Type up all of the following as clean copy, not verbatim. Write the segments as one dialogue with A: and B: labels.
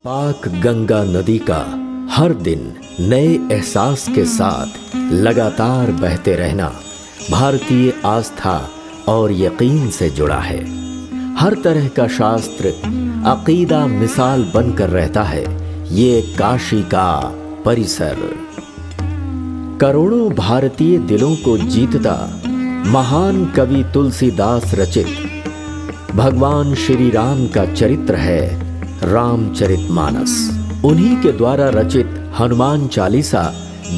A: पाक गंगा नदी का हर दिन नए एहसास के साथ लगातार बहते रहना भारतीय आस्था और यकीन से जुड़ा है। हर तरह का शास्त्र अकीदा मिसाल बनकर रहता है ये काशी का परिसर। करोड़ों भारतीय दिलों को जीतता महान कवि तुलसीदास रचित भगवान श्री राम का चरित्र है रामचरितमानस। उन्हीं के द्वारा रचित हनुमान चालीसा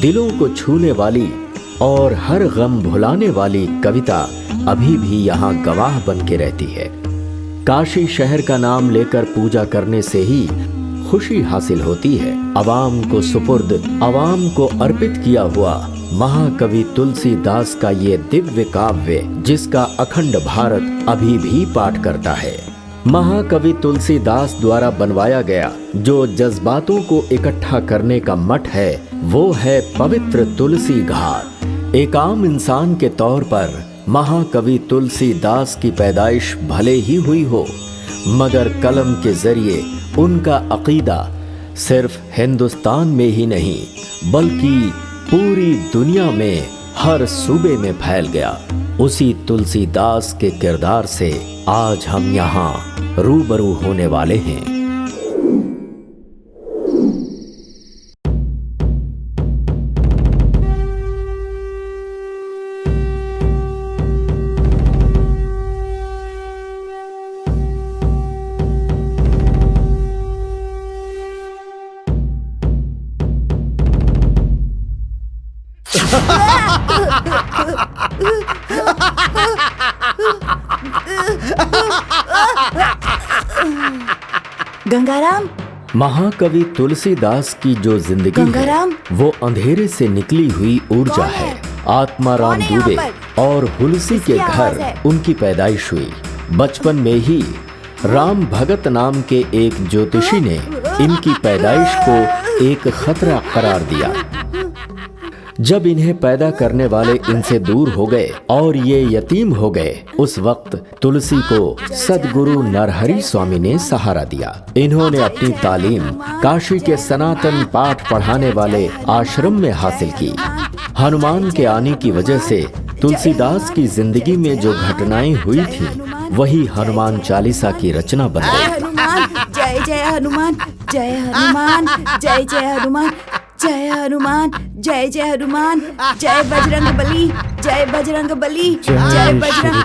A: दिलों को छूने वाली और हर गम भुलाने वाली कविता अभी भी यहाँ गवाह बन के रहती है। काशी शहर का नाम लेकर पूजा करने से ही खुशी हासिल होती है। अवाम को सुपुर्द, अवाम को अर्पित किया हुआ महाकवि तुलसीदास का ये दिव्य काव्य जिसका अखंड भारत अभी भी पाठ करता है। महाकवि तुलसीदास द्वारा बनवाया गया जो जज्बातों को इकट्ठा करने का मठ है वो है पवित्र तुलसी घाट। एक आम इंसान के तौर पर महाकवि तुलसीदास की पैदाइश भले ही हुई हो, मगर कलम के जरिए उनका अकीदा सिर्फ हिंदुस्तान में ही नहीं बल्कि पूरी दुनिया में हर सूबे में फैल गया। उसी तुलसीदास के किरदार से आज हम यहाँ रूबरू होने वाले हैं।
B: गंगाराम,
A: महाकवि तुलसीदास की जो जिंदगी है वो अंधेरे से निकली हुई ऊर्जा है। आत्माराम दुबे और हुलसी के घर उनकी पैदाइश हुई। बचपन में ही राम भगत नाम के एक ज्योतिषी ने इनकी पैदाइश को एक खतरा करार दिया। जब इन्हें पैदा करने वाले इनसे दूर हो गए और ये यतीम हो गए, उस वक्त तुलसी को सद्गुरु नरहरि स्वामी ने सहारा दिया। इन्होंने अपनी तालीम काशी के सनातन पाठ पढ़ाने वाले आश्रम में हासिल की। हनुमान के आने की वजह से तुलसीदास की जिंदगी में जो घटनाएं हुई थी वही हनुमान चालीसा की रचना बन गई।
B: जय जय हनुमान, जय हनुमान, जय जय हनुमान, जय हनुमान, जय जय हनुमान, जय बजरंग बली, जय बजरंग बली, जय बजरंग।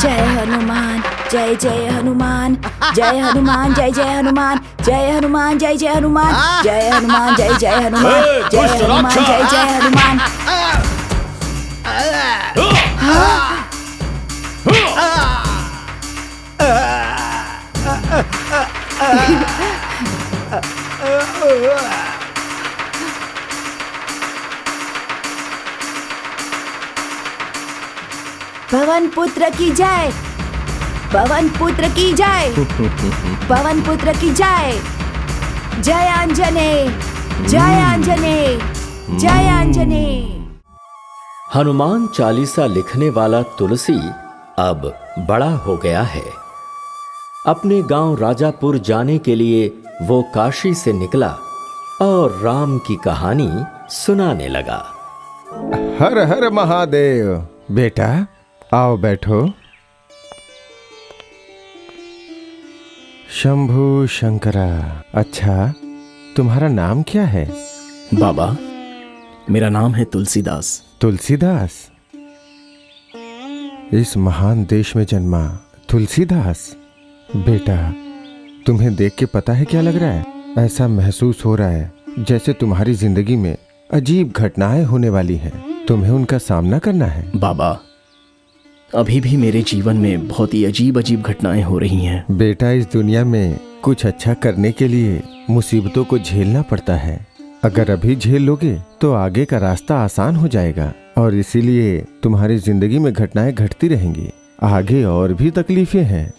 B: जय हनुमान, जय जय हनुमान, जय हनुमान, जय जय हनुमान, जय हनुमान, जय जय हनुमान, जय हनुमान, जय जय हनुमान, जय हनुमान, जय जय हनुमान। पवन पुत्र की जय, पवन पुत्र की जय, पवन पुत्र की जय। जय आंजनेय, जय आंजनेय, जय आंजनेय।
A: हनुमान चालीसा लिखने वाला तुलसी अब बड़ा हो गया है। अपने गांव राजापुर जाने के लिए वो काशी से निकला और राम की कहानी सुनाने लगा।
C: हर हर महादेव। बेटा आओ बैठो। शंभु शंकरा। अच्छा, तुम्हारा नाम क्या है?
D: बाबा, मेरा नाम है तुलसीदास।
C: तुलसीदास? इस महान देश में जन्मा तुलसीदास। बेटा, तुम्हें देख के पता है क्या लग रहा है? ऐसा महसूस हो रहा है जैसे तुम्हारी जिंदगी में अजीब घटनाएं होने वाली हैं। तुम्हें उनका सामना करना है।
D: बाबा, अभी भी मेरे जीवन में बहुत ही अजीब अजीब घटनाएं हो रही हैं।
C: बेटा, इस दुनिया में कुछ अच्छा करने के लिए मुसीबतों को झेलना पड़ता है। अगर अभी झेल लोगे तो आगे का रास्ता आसान हो जाएगा और इसीलिए तुम्हारी जिंदगी में घटनाएं घटती रहेंगी। आगे और भी तकलीफें हैं।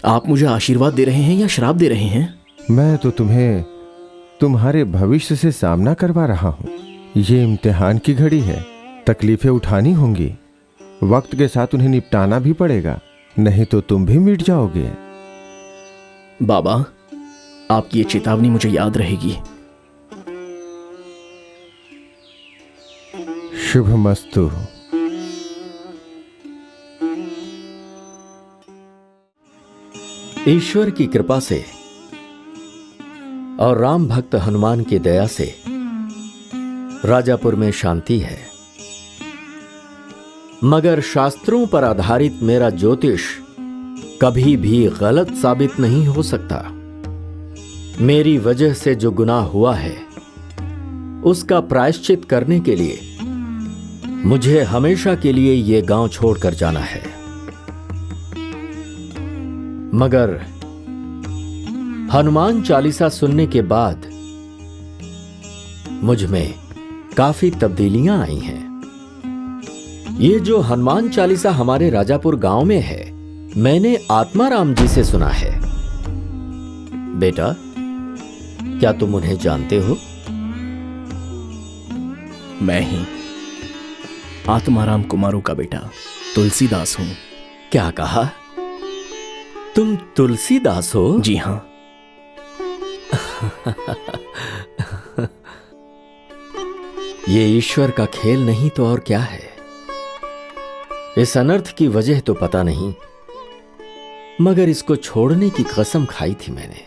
D: आप मुझे आशीर्वाद दे रहे हैं या श्राप दे रहे हैं?
C: मैं तो तुम्हें तुम्हारे भविष्य से सामना करवा रहा हूँ। ये इम्तिहान की घड़ी है, तकलीफें उठानी होंगी। वक्त के साथ उन्हें निपटाना भी पड़ेगा, नहीं तो तुम भी मिट जाओगे।
D: बाबा, आपकी ये चेतावनी मुझे याद रहेगी।
C: शुभमस्तु।
A: ईश्वर की कृपा से और राम भक्त हनुमान की दया से राजापुर में शांति है, मगर शास्त्रों पर आधारित मेरा ज्योतिष कभी भी गलत साबित नहीं हो सकता। मेरी वजह से जो गुनाह हुआ है उसका प्रायश्चित करने के लिए मुझे हमेशा के लिए यह गांव छोड़कर जाना है। मगर हनुमान चालीसा सुनने के बाद मुझ में काफी तब्दीलियां आई हैं। ये जो हनुमान चालीसा हमारे राजापुर गांव में है, मैंने आत्माराम जी से सुना है। बेटा, क्या तुम उन्हें जानते हो?
D: मैं ही आत्माराम कुमारों का बेटा तुलसीदास हूं।
A: क्या कहा? तुम तुलसीदास हो?
D: जी हां।
A: ये ईश्वर का खेल नहीं तो और क्या है। इस अनर्थ की वजह तो पता नहीं, मगर इसको छोड़ने की कसम खाई थी मैंने,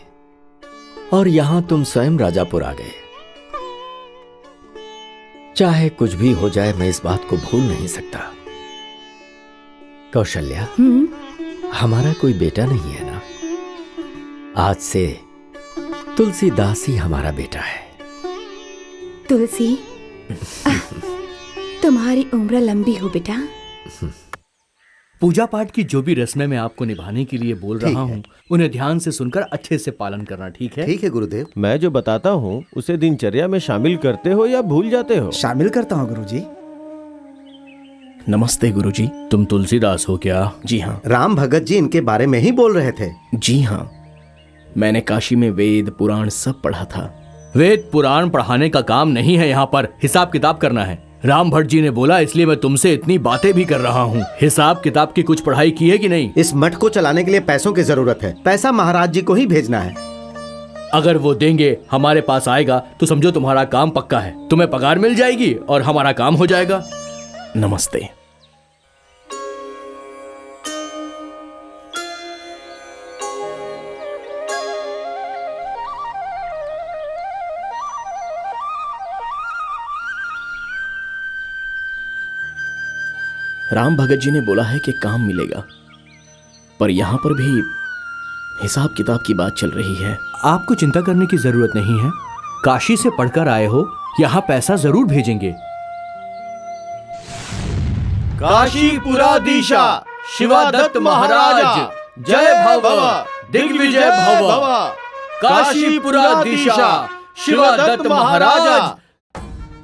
A: और यहां तुम स्वयं राजापुर आ गए। चाहे कुछ भी हो जाए, मैं इस बात को भूल नहीं सकता। कौशल्या, हमारा कोई बेटा नहीं है ना? आज से तुलसीदास ही हमारा बेटा है।
B: तुलसी, तुम्हारी उम्र लंबी हो बेटा।
E: पूजा पाठ की जो भी रस्में मैं आपको निभाने के लिए बोल रहा हूँ, उन्हें ध्यान से सुनकर अच्छे से पालन करना, ठीक है?
F: ठीक है गुरुदेव।
C: मैं जो बताता हूँ उसे दिनचर्या में शामिल करते हो या भूल जाते हो?
F: शामिल करता हूँ गुरुजी।
D: नमस्ते गुरुजी।
E: तुम तुलसीदास हो क्या?
D: जी हाँ।
F: राम भगत जी इनके बारे में ही बोल रहे थे।
D: जी हाँ, मैंने काशी में वेद पुराण सब पढ़ा था।
E: वेद पुराण पढ़ाने का काम नहीं है, यहाँ पर हिसाब किताब करना है। राम भट्ट जी ने बोला, इसलिए मैं तुमसे इतनी बातें भी कर रहा हूँ। हिसाब किताब की कुछ पढ़ाई की है कि नहीं?
F: इस मठ को चलाने के लिए पैसों की जरूरत है। पैसा महाराज जी को ही भेजना है।
E: अगर वो देंगे, हमारे पास आएगा, तो समझो तुम्हारा काम पक्का है। तुम्हें पगार मिल जाएगी और हमारा काम हो जाएगा।
D: नमस्ते। राम भगत जी ने बोला है कि काम मिलेगा, पर यहां पर भी हिसाब किताब की बात चल रही है।
E: आपको चिंता करने की जरूरत नहीं है। काशी से पढ़कर आए हो, यहाँ पैसा जरूर भेजेंगे।
G: काशीपुराधीशा शिवादत्त महाराज जय भव, दिग्विजय भव। काशीपुराधीशा शिवादत्त महाराज।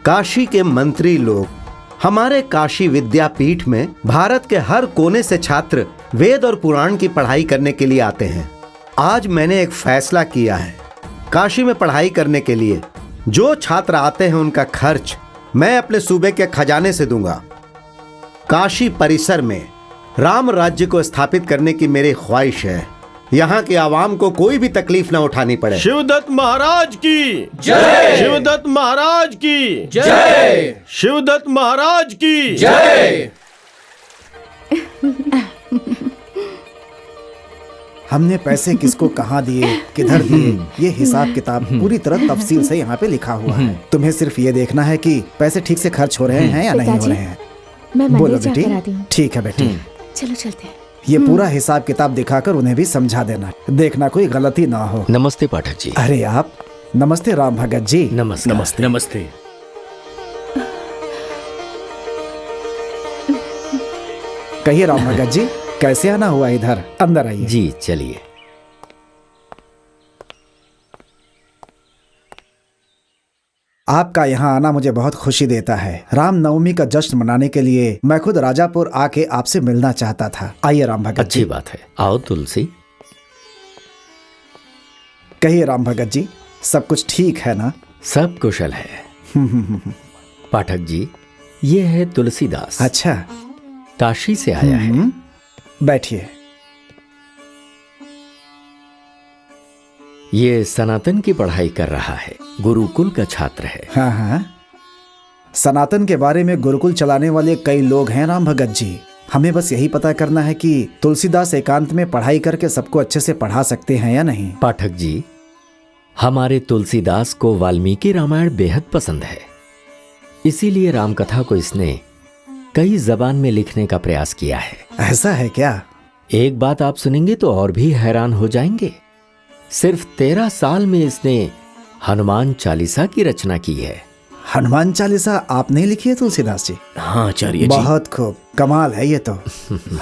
F: काशी के मंत्री लोग हमारे काशी विद्यापीठ में भारत के हर कोने से छात्र वेद और पुराण की पढ़ाई करने के लिए आते हैं। आज मैंने एक फैसला किया है। काशी में पढ़ाई करने के लिए जो छात्र आते हैं उनका खर्च मैं अपने सूबे के खजाने से दूंगा। काशी परिसर में राम राज्य को स्थापित करने की मेरी ख्वाहिश है। यहाँ की आवाम को कोई भी तकलीफ ना उठानी पड़े।
G: शिवदत्त महाराज की जय। शिवदत्त महाराज की जय। शिवदत्त महाराज की जय।
H: हमने पैसे किसको कहाँ दिए, किधर दिए, ये हिसाब किताब पूरी तरह तफसील से यहाँ पे लिखा हुआ है। तुम्हें सिर्फ ये देखना है कि पैसे ठीक से खर्च हो रहे हैं या नहीं हो रहे हैं।
I: मैं
H: बोलो
I: मंदिर जाकर आती
H: बेटी।
I: हूँ।
H: ठीक है बेटी।
I: चलो चलते हैं।
H: ये पूरा हिसाब किताब दिखाकर उन्हें भी समझा देना, देखना कोई गलती ना हो।
A: नमस्ते पाठक जी।
H: अरे आप, नमस्ते राम भगत जी।
A: नमस्कार।
E: नमस्ते। नमस्ते।
H: कहिए राम भगत जी, कैसे आना हुआ इधर? अंदर आइए।
A: जी चलिए।
H: आपका यहाँ आना मुझे बहुत खुशी देता है। राम नवमी का जश्न मनाने के लिए मैं खुद राजापुर आके आपसे मिलना चाहता था। आइए राम भगत
A: अच्छी
H: जी।
A: बात है, आओ तुलसी।
H: कहिए राम भगत जी, सब कुछ ठीक है ना?
A: सब कुशल है। पाठक जी, ये है तुलसीदास।
H: अच्छा।
A: काशी से आया है।
H: बैठिए।
A: ये सनातन की पढ़ाई कर रहा है, गुरुकुल का छात्र है।
H: हाँ हाँ, सनातन के बारे में गुरुकुल चलाने वाले कई लोग हैं राम भगत जी। हमें बस यही पता करना है कि तुलसीदास एकांत में पढ़ाई करके सबको अच्छे से पढ़ा सकते हैं या नहीं।
A: पाठक जी, हमारे तुलसीदास को वाल्मीकि रामायण बेहद पसंद है, इसीलिए रामकथा को इसने कई जबान में लिखने का प्रयास किया है।
H: ऐसा है क्या?
A: एक बात आप सुनेंगे तो और भी हैरान हो जाएंगे। सिर्फ 13 साल में इसने हनुमान चालीसा की रचना की है।
H: हनुमान चालीसा आपने लिखी है तुलसीदास जी?
D: हाँ आचार्य जी।
H: बहुत खूब, कमाल है ये तो।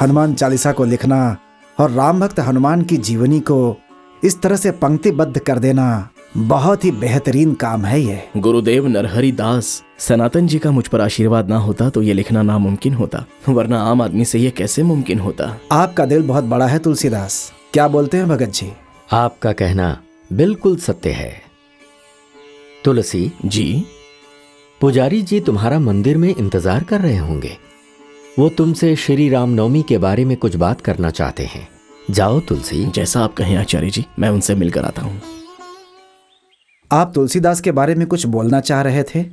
H: हनुमान चालीसा को लिखना और राम भक्त हनुमान की जीवनी को इस तरह से पंक्तिबद्ध कर देना बहुत ही बेहतरीन काम है ये।
D: गुरुदेव नरहरि दास, सनातन जी का मुझ पर आशीर्वाद ना होता तो ये लिखना नामुमकिन होता, वरना आम आदमी से ये कैसे मुमकिन होता।
H: आपका दिल बहुत बड़ा है तुलसीदास, क्या बोलते हैं भगत जी?
A: आपका कहना बिल्कुल सत्य है। तुलसी
D: जी,
A: पुजारी जी तुम्हारा मंदिर में इंतजार कर रहे होंगे। वो तुमसे श्री रामनवमी के बारे में कुछ बात करना चाहते हैं। जाओ तुलसी।
D: जैसा आप कहें आचार्य जी, मैं उनसे मिलकर आता हूँ।
H: आप तुलसीदास के बारे में कुछ बोलना चाह रहे थे?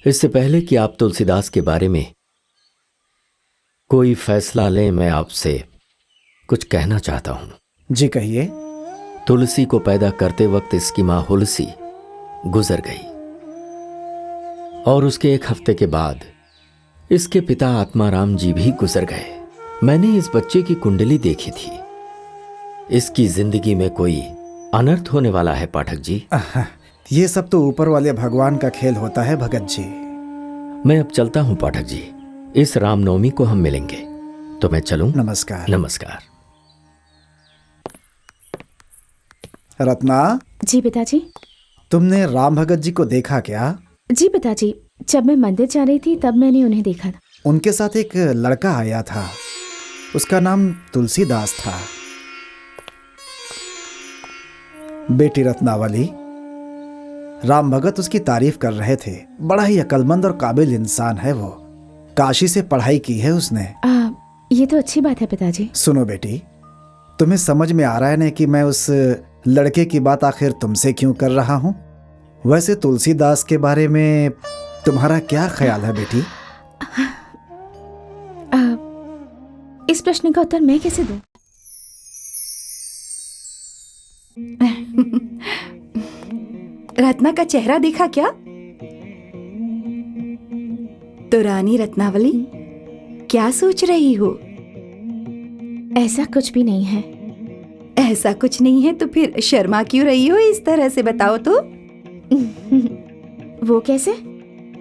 A: इससे पहले कि आप तुलसीदास के बारे में कोई फैसला लें, मैं आपसे कुछ कहना चाहता हूं।
H: जी कहिए।
A: तुलसी को पैदा करते वक्त इसकी मां हुलसी गुजर गई और उसके 1 हफ्ते के बाद इसके पिता आत्माराम जी भी गुजर गए। मैंने इस बच्चे की कुंडली देखी थी। इसकी जिंदगी में कोई अनर्थ होने वाला है पाठक जी।
H: ये सब तो ऊपर वाले भगवान का खेल होता है भगत जी।
A: मैं अब चलता हूं पाठक जी, इस रामनवमी को हम मिलेंगे, तो मैं चलूं?
H: नमस्कार।
A: नमस्कार।
H: रत्ना,
I: जी पिताजी।
H: तुमने राम भगत जी को देखा क्या?
I: जी पिताजी, जब मैं मंदिर जा रही थी तब मैंने उन्हें देखा था।
H: उनके साथ एक लड़का आया था, उसका नाम तुलसीदास था। बेटी रत्नावली, राम भगत उसकी तारीफ कर रहे थे। बड़ा ही अक्लमंद और काबिल इंसान है वो। काशी से पढ़ाई की है उसने।
I: ये तो अच्छी बात है पिताजी।
H: सुनो बेटी, तुम्हें समझ में आ रहा है ना कि मैं उस लड़के की बात आखिर तुमसे क्यों कर रहा हूं? वैसे तुलसीदास के बारे में तुम्हारा क्या ख्याल है बेटी?
I: इस प्रश्न का उत्तर मैं कैसे दूं?
B: रत्ना का चेहरा देखा क्या? तो रानी रत्नावली, क्या सोच रही हो?
I: ऐसा कुछ भी नहीं है।
B: ऐसा कुछ नहीं है तो फिर शर्मा क्यों रही हो इस तरह से, बताओ तो।
I: वो कैसे?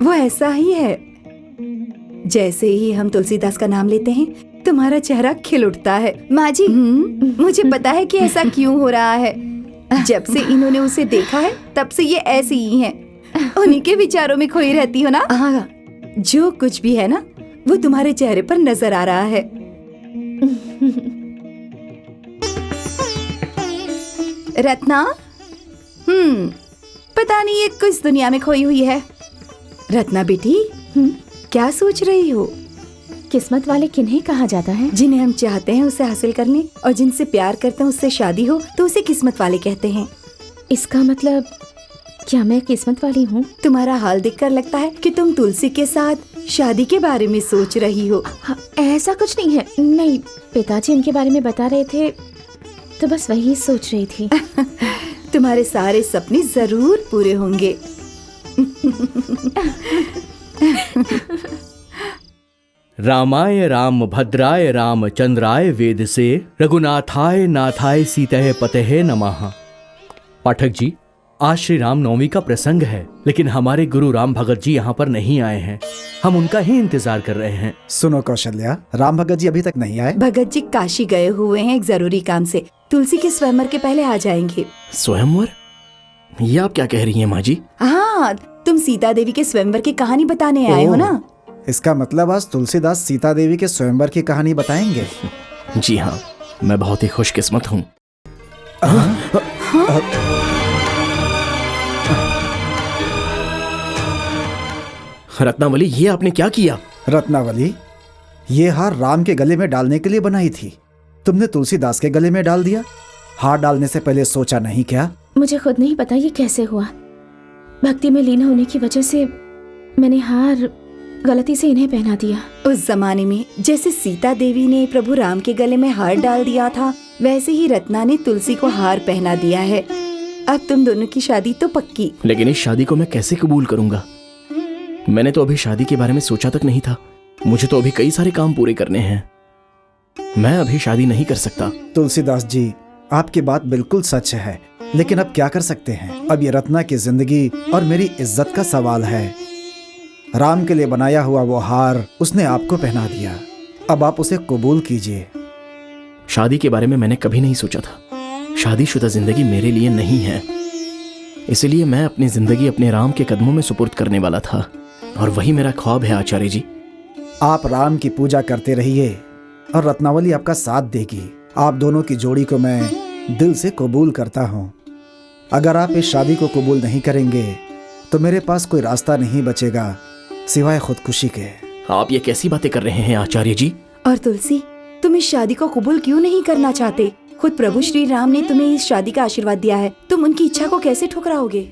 B: वो ऐसा ही है, जैसे ही हम तुलसीदास का नाम लेते हैं तुम्हारा चेहरा खिल उठता है। माँ जी, मुझे पता है कि ऐसा क्यों हो रहा है। जब से इन्होंने उसे देखा है तब से ये ऐसी ही हैं। उन्हीं के विचारों में खोई रहती हो ना। हाँ, जो कुछ भी है ना वो तुम्हारे चेहरे पर नजर आ रहा है। रत्ना, पता नहीं ये किस दुनिया में खोई हुई है। रत्ना बेटी, क्या सोच रही हो?
I: किस्मत वाले किन्हें कहा जाता है?
B: जिन्हें हम चाहते हैं उसे हासिल कर लें, और जिनसे प्यार करते हैं उससे शादी हो तो उसे किस्मत वाले कहते हैं।
I: इसका मतलब क्या मैं किस्मत वाली हूँ?
B: तुम्हारा हाल देखकर लगता है कि तुम तुलसी के साथ शादी के बारे में सोच रही हो।
I: ऐसा कुछ नहीं है। नहीं, पिताजी इनके बारे में बता रहे थे तो बस वही सोच रही थी।
B: तुम्हारे सारे सपने जरूर पूरे होंगे।
E: रामाय राम भद्राय रामचंद्राय वेद से रघुनाथाय नाथाय सीतः पतये नमः। पाठक जी, आज श्री राम नवमी का प्रसंग है, लेकिन हमारे गुरु राम भगत जी यहाँ पर नहीं आए हैं। हम उनका ही इंतजार कर रहे हैं।
H: सुनो कौशल्या, राम भगत जी अभी तक नहीं आए।
B: भगत जी काशी गए हुए हैं एक जरूरी काम से। तुलसी के स्वयंवर के पहले आ जाएंगे।
D: स्वयंवर? ये आप क्या कह रही हैं माँ जी?
B: हाँ, तुम सीता देवी के स्वयंवर की कहानी बताने आए हो ना।
H: इसका मतलब आज तुलसीदास सीता देवी के स्वयंवर की कहानी बताएंगे।
D: जी हाँ, मैं बहुत ही खुशकिस्मत हूँ।
G: रत्नावली, ये आपने क्या किया?
H: रत्नावली, ये हार राम के गले में डालने के लिए बनाई थी, तुमने तुलसीदास के गले में डाल दिया। हार डालने से पहले सोचा नहीं क्या?
I: मुझे खुद नहीं पता ये कैसे हुआ। भक्ति में लीन होने की वजह से मैंने हार गलती से इन्हें पहना दिया।
B: उस जमाने में जैसे सीता देवी ने प्रभु राम के गले में हार डाल दिया था, वैसे ही रत्ना ने तुलसी को हार पहना दिया है। अब तुम दोनों की शादी तो पक्की।
D: लेकिन इस शादी को मैं कैसे कबूल करूंगा? मैंने तो अभी शादी के बारे में सोचा तक नहीं था। मुझे तो अभी कई सारे काम पूरे करने हैं। मैं अभी शादी नहीं कर सकता।
H: तुलसीदास जी, आपकी बात बिल्कुल सच है, लेकिन अब क्या कर सकते हैं? अब ये रत्ना की जिंदगी और मेरी इज्जत का सवाल है। राम के लिए बनाया हुआ वो हार उसने आपको पहना दिया, अब आप उसे कबूल कीजिए।
D: शादी के बारे में मैंने कभी नहीं सोचा था। शादीशुदा जिंदगी मेरे लिए नहीं है, इसलिए मैं अपनी जिंदगी अपने राम के कदमों में सुपुर्द करने वाला था, और वही मेरा ख्वाब है आचार्य जी।
H: आप राम की पूजा करते रहिए और रत्नावली आपका साथ देगी। आप दोनों की जोड़ी को मैं दिल से कबूल करता हूँ। अगर आप इस शादी को कबूल नहीं करेंगे तो मेरे पास कोई रास्ता नहीं बचेगा सिवाय खुदकुशी के।
D: आप ये कैसी बातें कर रहे हैं आचार्य जी?
B: और तुलसी, तुम इस शादी को कबूल क्यों नहीं करना चाहते? खुद प्रभु श्री राम ने तुम्हें इस शादी का आशीर्वाद दिया है, तुम उनकी इच्छा को कैसे ठुकराओगे?